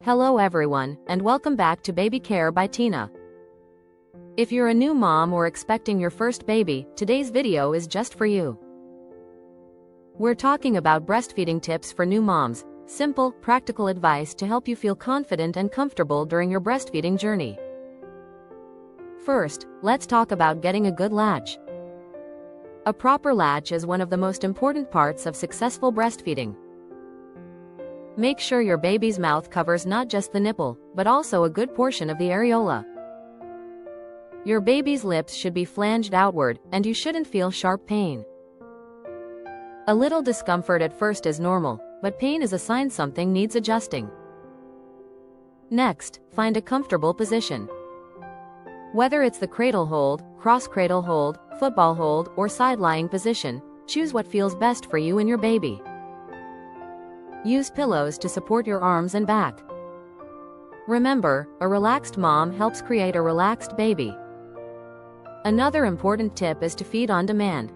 Hello everyone, and welcome back to Baby Care by Tina. If you're a new mom or expecting your first baby, today's video is just for you. We're talking about breastfeeding tips for new moms, simple, practical advice to help you feel confident and comfortable during your breastfeeding journey. First, let's talk about getting a good latch. A proper latch is one of the most important parts of successful breastfeeding. Make sure your baby's mouth covers not just the nipple, but also a good portion of the areola. Your baby's lips should be flanged outward, and you shouldn't feel sharp pain. A little discomfort at first is normal, but pain is a sign something needs adjusting. Next, find a comfortable position. Whether it's the cradle hold, cross cradle hold, football hold, or side-lying position, choose what feels best for you and your baby. Use pillows to support your arms and back. Remember, a relaxed mom helps create a relaxed baby. Another important tip is to feed on demand.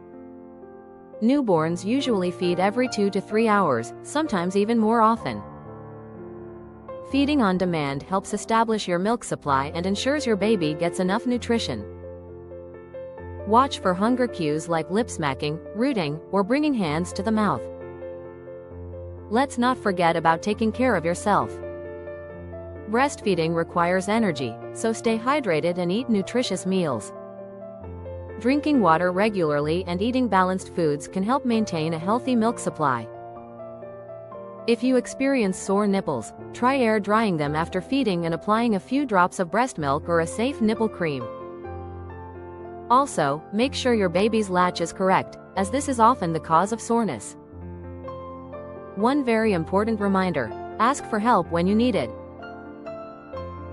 Newborns usually feed every 2 to 3 hours, sometimes even more often. Feeding on demand helps establish your milk supply and ensures your baby gets enough nutrition. Watch for hunger cues like lip smacking, rooting, or bringing hands to the mouth. Let's not forget about taking care of yourself. Breastfeeding requires energy, so stay hydrated and eat nutritious meals. Drinking water regularly and eating balanced foods can help maintain a healthy milk supply. If you experience sore nipples, try air drying them after feeding and applying a few drops of breast milk or a safe nipple cream. Also, make sure your baby's latch is correct, as this is often the cause of soreness. One very important reminder: ask for help when you need it.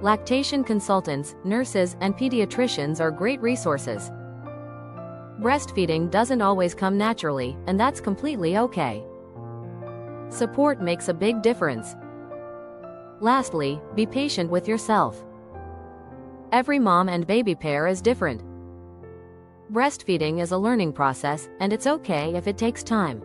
Lactation consultants, nurses, and pediatricians are great resources. Breastfeeding doesn't always come naturally, and that's completely okay. Support makes a big difference. Lastly, be patient with yourself. Every mom and baby pair is different. Breastfeeding is a learning process, and it's okay if it takes time.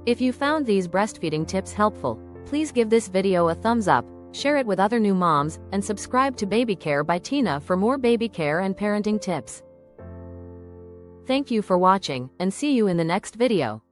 If you found these breastfeeding tips helpful, please give this video a thumbs up, share it with other new moms, and subscribe to Baby Care by Tina for more baby care and parenting tips. Thank you for watching, and see you in the next video.